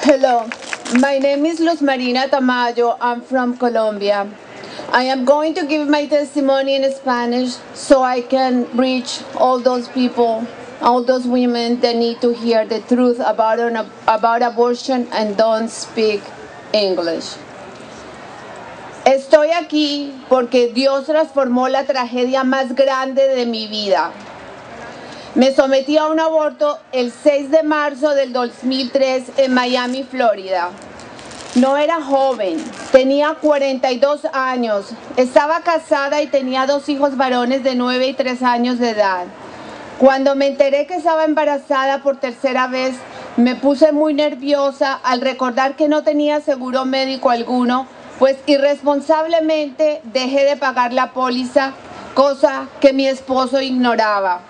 Hello, my name is Luz Marina Tamayo. I'm from Colombia. I am going to give my testimony in Spanish so I can reach all those people, all those women that need to hear the truth about abortion and don't speak English. Estoy aquí porque Dios transformó la tragedia más grande de mi vida. Me sometí a un aborto el 6 de marzo del 2003 en Miami, Florida. No era joven, tenía 42 años, estaba casada y tenía 2 hijos varones de 9 y 3 años de edad. Cuando me enteré que estaba embarazada por tercera vez, me puse muy nerviosa al recordar que no tenía seguro médico alguno, pues irresponsablemente dejé de pagar la póliza, cosa que mi esposo ignoraba.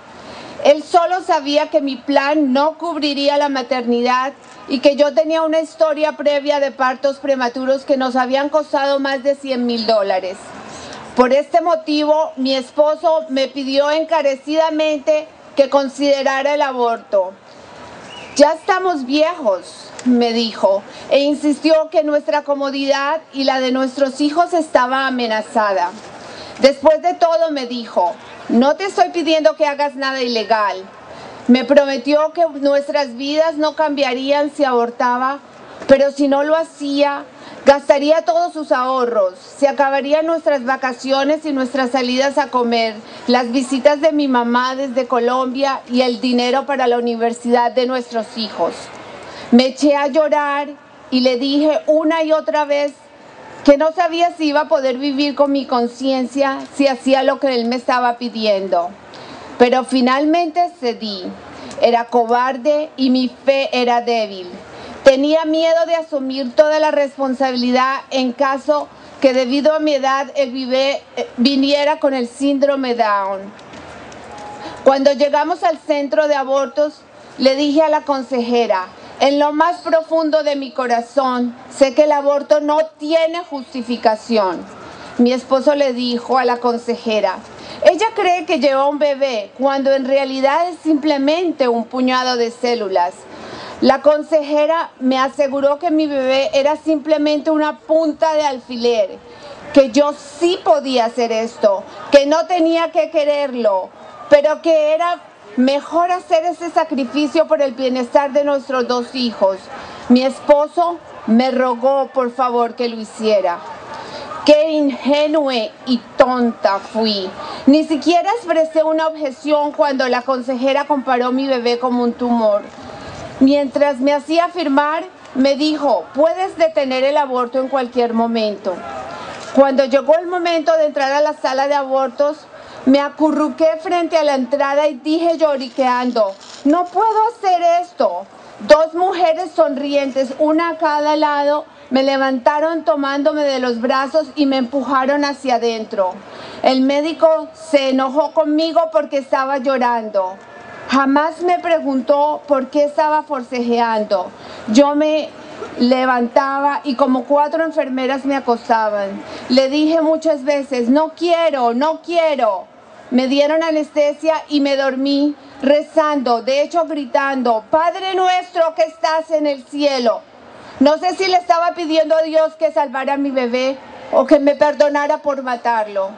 Él solo sabía que mi plan no cubriría la maternidad y que yo tenía una historia previa de partos prematuros que nos habían costado más de $100,000. Por este motivo, mi esposo me pidió encarecidamente que considerara el aborto. Ya estamos viejos, me dijo, e insistió que nuestra comodidad y la de nuestros hijos estaba amenazada. Después de todo, me dijo, no te estoy pidiendo que hagas nada ilegal. Me prometió que nuestras vidas no cambiarían si abortaba, pero si no lo hacía, gastaría todos sus ahorros, se acabarían nuestras vacaciones y nuestras salidas a comer, las visitas de mi mamá desde Colombia y el dinero para la universidad de nuestros hijos. Me eché a llorar y le dije una y otra vez que no sabía si iba a poder vivir con mi conciencia si hacía lo que él me estaba pidiendo. Pero finalmente cedí. Era cobarde y mi fe era débil. Tenía miedo de asumir toda la responsabilidad en caso que debido a mi edad él viniera con el síndrome Down. Cuando llegamos al centro de abortos, le dije a la consejera, en lo más profundo de mi corazón, sé que el aborto no tiene justificación. Mi esposo le dijo a la consejera, ella cree que lleva un bebé, cuando en realidad es simplemente un puñado de células. La consejera me aseguró que mi bebé era simplemente una punta de alfiler, que yo sí podía hacer esto, que no tenía que quererlo, pero que era mejor hacer ese sacrificio por el bienestar de nuestros 2 hijos. Mi esposo me rogó por favor que lo hiciera. ¡Qué ingenua y tonta fui! Ni siquiera expresé una objeción cuando la consejera comparó mi bebé como un tumor. Mientras me hacía firmar, me dijo, puedes detener el aborto en cualquier momento. Cuando llegó el momento de entrar a la sala de abortos, me acurruqué frente a la entrada y dije lloriqueando, no puedo hacer esto. 2 mujeres sonrientes, una a cada lado, me levantaron tomándome de los brazos y me empujaron hacia adentro. El médico se enojó conmigo porque estaba llorando. Jamás me preguntó por qué estaba forcejeando. Yo me levantaba y como 4 enfermeras me acostaban. Le dije muchas veces, no quiero, no quiero. Me dieron anestesia y me dormí rezando, de hecho gritando, Padre nuestro que estás en el cielo. No sé si le estaba pidiendo a Dios que salvara a mi bebé o que me perdonara por matarlo.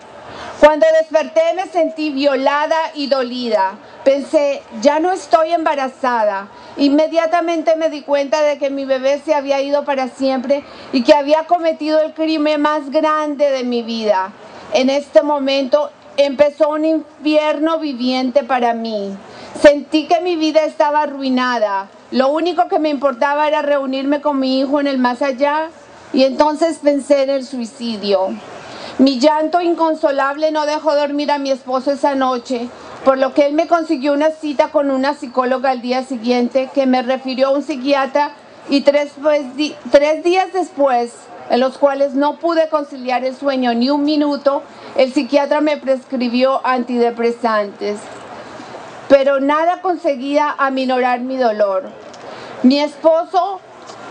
Cuando desperté me sentí violada y dolida. Pensé, ya no estoy embarazada. Inmediatamente me di cuenta de que mi bebé se había ido para siempre y que había cometido el crimen más grande de mi vida. En este momento empezó un infierno viviente para mí. Sentí que mi vida estaba arruinada. Lo único que me importaba era reunirme con mi hijo en el más allá y entonces pensé en el suicidio. Mi llanto inconsolable no dejó dormir a mi esposo esa noche, por lo que él me consiguió una cita con una psicóloga al día siguiente que me refirió a un psiquiatra y 3 días después, en los cuales no pude conciliar el sueño ni un minuto, el psiquiatra me prescribió antidepresantes. Pero nada conseguía aminorar mi dolor. Mi esposo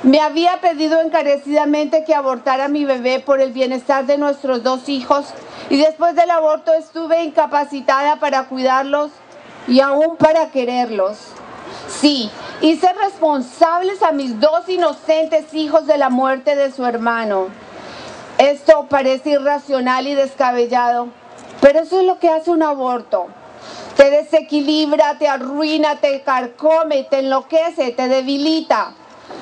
me había pedido encarecidamente que abortara a mi bebé por el bienestar de nuestros 2 hijos y después del aborto estuve incapacitada para cuidarlos y aún para quererlos. Sí, hice responsables a mis 2 inocentes hijos de la muerte de su hermano. Esto parece irracional y descabellado, pero eso es lo que hace un aborto. Te desequilibra, te arruina, te carcome, te enloquece, te debilita.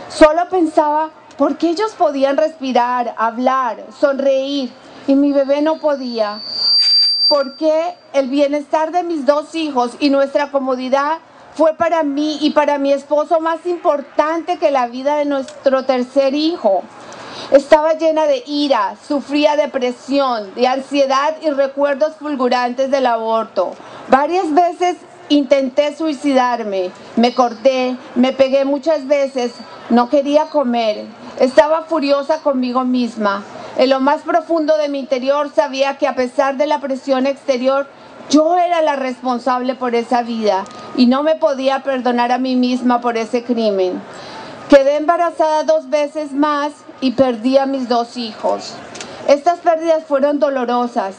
Solo pensaba, ¿por qué ellos podían respirar, hablar, sonreír y mi bebé no podía? ¿Por qué el bienestar de mis 2 hijos y nuestra comodidad fue para mí y para mi esposo más importante que la vida de nuestro tercer hijo? Estaba llena de ira, sufría depresión, de ansiedad y recuerdos fulgurantes del aborto. Varias veces intenté suicidarme, me corté, me pegué muchas veces, no quería comer, estaba furiosa conmigo misma. En lo más profundo de mi interior sabía que a pesar de la presión exterior, yo era la responsable por esa vida y no me podía perdonar a mí misma por ese crimen. Quedé embarazada 2 veces más y perdí a mis 2 hijos. Estas pérdidas fueron dolorosas,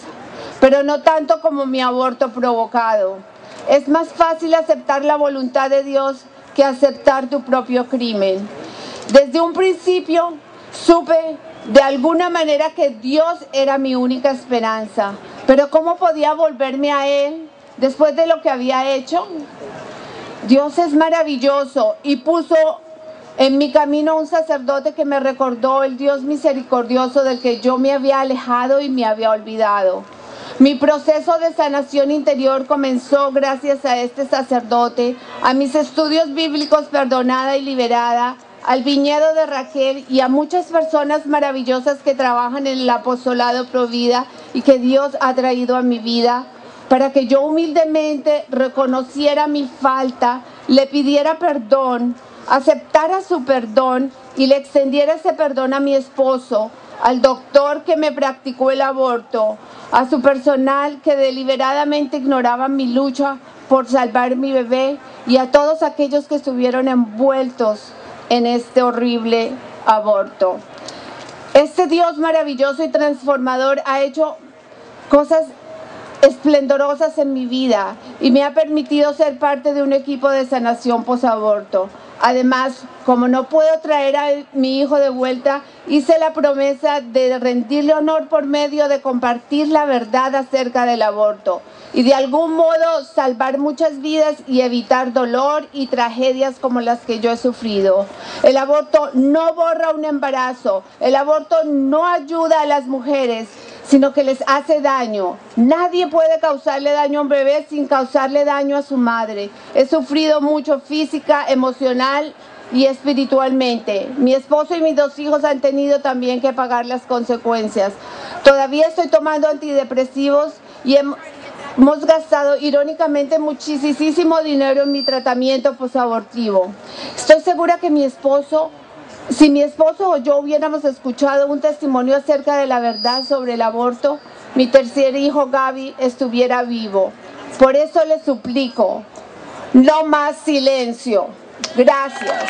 pero no tanto como mi aborto provocado. Es más fácil aceptar la voluntad de Dios que aceptar tu propio crimen. Desde un principio supe de alguna manera que Dios era mi única esperanza, pero ¿cómo podía volverme a Él después de lo que había hecho? Dios es maravilloso y puso en mi camino un sacerdote que me recordó el Dios misericordioso del que yo me había alejado y me había olvidado. Mi proceso de sanación interior comenzó gracias a este sacerdote, a mis estudios bíblicos perdonada y liberada, al viñedo de Raquel y a muchas personas maravillosas que trabajan en el apostolado Provida y que Dios ha traído a mi vida para que yo humildemente reconociera mi falta, le pidiera perdón, aceptara su perdón y le extendiera ese perdón a mi esposo, al doctor que me practicó el aborto, a su personal que deliberadamente ignoraba mi lucha por salvar mi bebé y a todos aquellos que estuvieron envueltos en este horrible aborto. Este Dios maravilloso y transformador ha hecho cosas esplendorosas en mi vida y me ha permitido ser parte de un equipo de sanación posaborto. Además, como no puedo traer a mi hijo de vuelta, hice la promesa de rendirle honor por medio de compartir la verdad acerca del aborto y de algún modo salvar muchas vidas y evitar dolor y tragedias como las que yo he sufrido. El aborto no borra un embarazo, el aborto no ayuda a las mujeres, sino que les hace daño. Nadie puede causarle daño a un bebé sin causarle daño a su madre. He sufrido mucho física, emocional y espiritualmente. Mi esposo y mis 2 hijos han tenido también que pagar las consecuencias. Todavía estoy tomando antidepresivos y hemos gastado irónicamente muchísimo dinero en mi tratamiento posabortivo. Estoy segura que si mi esposo o yo hubiéramos escuchado un testimonio acerca de la verdad sobre el aborto, mi tercer hijo, Gaby, estuviera vivo. Por eso le suplico, no más silencio. Gracias.